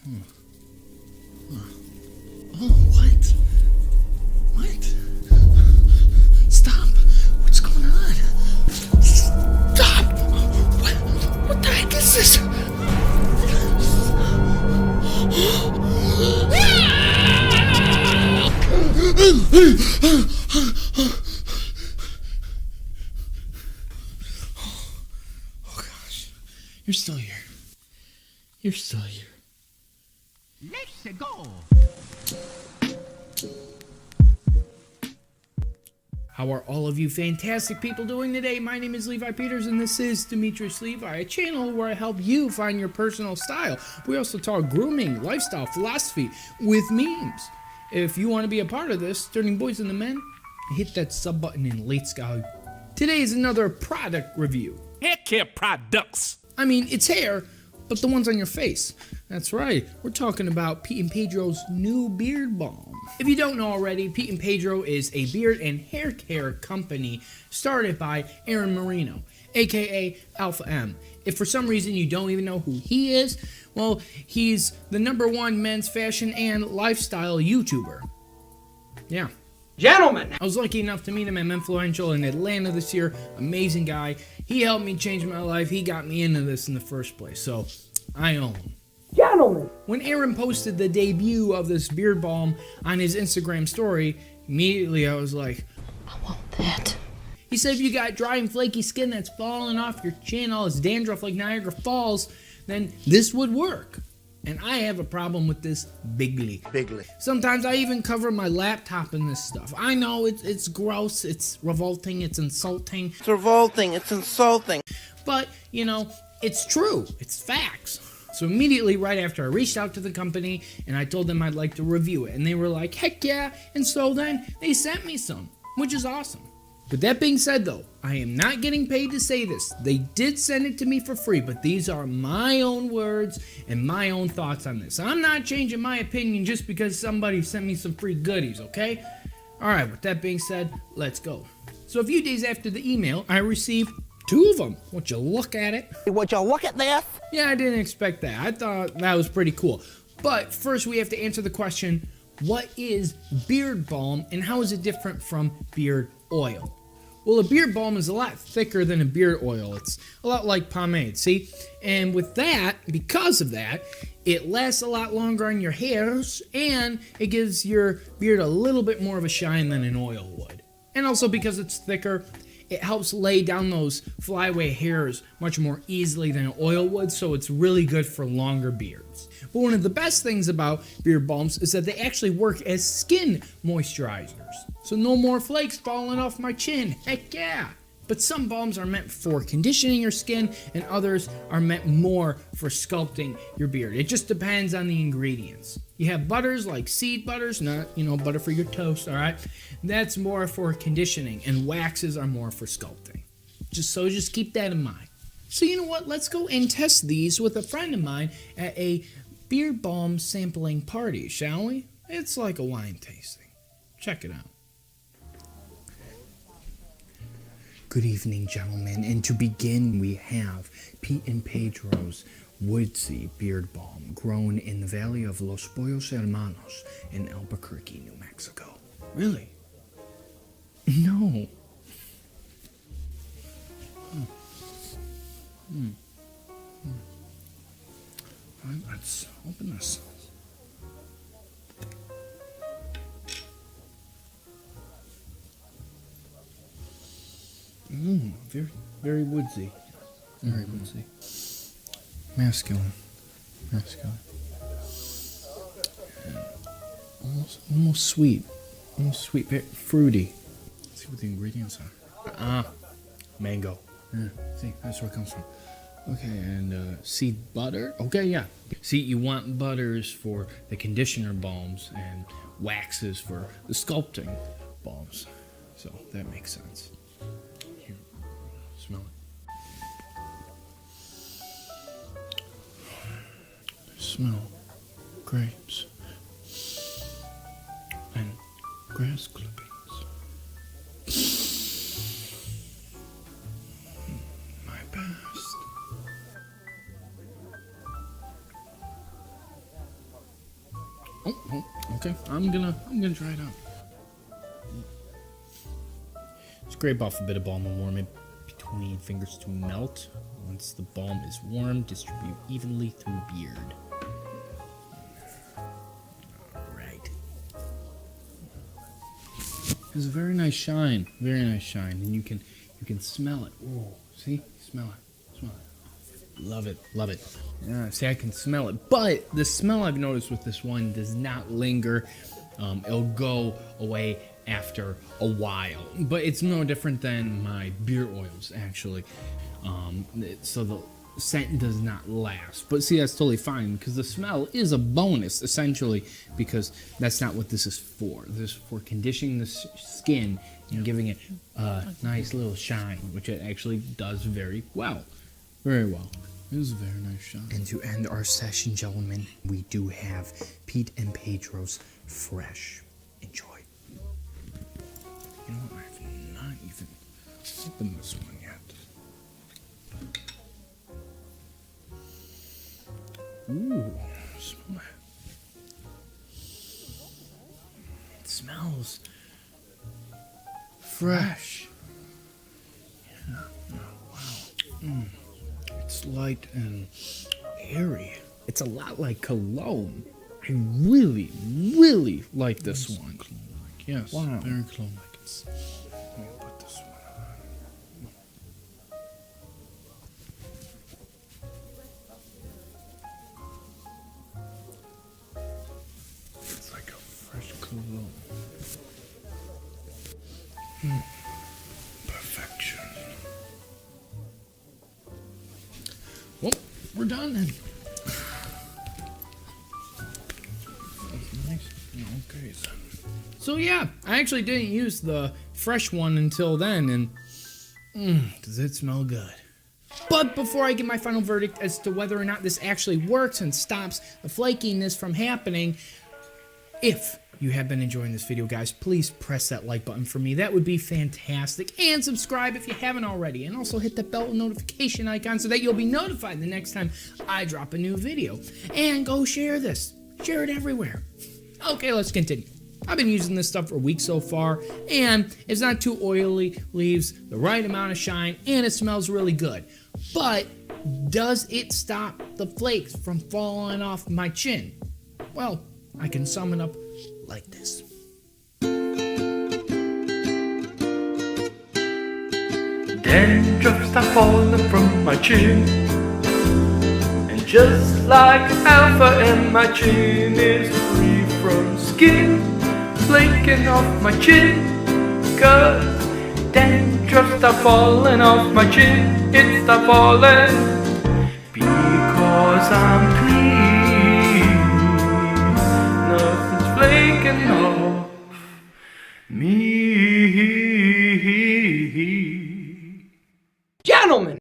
Oh, what? What? Stop! What's going on? Stop! What the heck is this? Oh gosh. You're still here. You're still here. Let's go. How are all of you fantastic people doing today? My name is Levi Peters and this is Demetrios Levi, a channel where I help you find your personal style. We also talk grooming, lifestyle, philosophy with memes. If you want to be a part of this, turning boys into men, hit that sub button and let's go. Today is another product review. Hair care products. I mean, it's hair, but the ones on your face. That's right, we're talking about Pete and Pedro's new beard balm. If you don't know already, Pete and Pedro is a beard and hair care company started by Aaron Marino, aka Alpha M. If for some reason you don't even know who he is, well, he's the #1 men's fashion and lifestyle YouTuber. Yeah. Gentlemen! I was lucky enough to meet him at Influential in Atlanta this year. Amazing guy. He helped me change my life. He got me into this in the first place, so I own him. Gentlemen! When Aaron posted the debut of this beard balm on his Instagram story, immediately I was like, I want that. He said if you got dry and flaky skin that's falling off your chin, all this dandruff like Niagara Falls, then this would work. And I have a problem with this bigly. Sometimes I even cover my laptop in this stuff. I know it's gross, it's revolting, it's insulting. It's revolting, it's insulting. But, you know, it's true. It's facts. So immediately right after I reached out to the company and I told them I'd like to review it. And they were like, heck yeah. And so then they sent me some, which is awesome. With that being said though, I am not getting paid to say this. They did send it to me for free, but these are my own words and my own thoughts on this. I'm not changing my opinion just because somebody sent me some free goodies, okay? Alright, with that being said, let's go. So a few days after the email, I received 2 of them. Would you look at it? Would you look at this? Yeah, I didn't expect that. I thought that was pretty cool. But first we have to answer the question, what is beard balm and how is it different from beard oil? Well, a beard balm is a lot thicker than a beard oil. It's a lot like pomade, see? And with that, because of that, it lasts a lot longer on your hairs and it gives your beard a little bit more of a shine than an oil would. And also because it's thicker, it helps lay down those flyaway hairs much more easily than oil would, so it's really good for longer beards. But one of the best things about beard balms is that they actually work as skin moisturizers. So no more flakes falling off my chin, heck yeah! But some balms are meant for conditioning your skin and others are meant more for sculpting your beard. It just depends on the ingredients. You have butters like seed butters, not, butter for your toast, alright? That's more for conditioning and waxes are more for sculpting. Just keep that in mind. So you know what, let's go and test these with a friend of mine at a beard balm sampling party, shall we? It's like a wine tasting. Check it out. Good evening, gentlemen, and to begin, we have Pete and Pedro's woodsy beard balm grown in the valley of Los Pollos Hermanos in Albuquerque, New Mexico. Really? No. All right, let's open this. Very, very woodsy. Very woodsy. Masculine. And almost sweet. Very fruity. Let's see what the ingredients are. Mango. Yeah, see, that's where it comes from. Okay, and seed butter. Okay, yeah. See, you want butters for the conditioner balms and waxes for the sculpting balms. So that makes sense. Here, smell it. Smell grapes and grass clippings. My best. Okay. I'm gonna try it out. Scrape off a bit of balm and warm it between fingers to melt. Once the balm is warm, distribute evenly through beard. Alright. It's a very nice shine. Very nice shine. And you can smell it. Oh, see? Smell it. Smell it. Love it. Love it. Yeah, see, I can smell it. But the smell I've noticed with this one does not linger. It'll go away after a while. But it's no different than my beard oils, actually. So the scent does not last. But see, that's totally fine because the smell is a bonus, essentially, because that's not what this is for. This is for conditioning the skin and giving it a nice little shine, which it actually does very well. Very well. It was a very nice shot. And to end our session, gentlemen, we do have Pete and Pedro's Fresh. Enjoy. You know what? I've not even opened this one yet. Ooh, smell that. It smells fresh. Yeah. Oh, wow. It's light and airy. It's a lot like cologne. I really, really like this one. Cologne-like. Yes, wow. Very cologne-like. Let me put this one on. It's like a fresh cologne. Perfection. Well, we're done then. Nice. Okay, so yeah, I actually didn't use the fresh one until then, and does it smell good? But before I give my final verdict as to whether or not this actually works and stops the flakiness from happening, if you have been enjoying this video, guys, please press that like button for me. That would be fantastic. And subscribe if you haven't already. And also hit the bell notification icon so that you'll be notified the next time I drop a new video. And go share this. Share it everywhere. Okay, let's continue. I've been using this stuff for weeks so far, and it's not too oily, leaves the right amount of shine, and it smells really good. But does it stop the flakes from falling off my chin? Well, I can sum it up like this. Dandruff start falling from my chin, and just like alpha and my chin is free from skin flaking off my chin, 'cause dandruff start falling off my chin. It start falling because I'm clean. Nothing's flaking off me.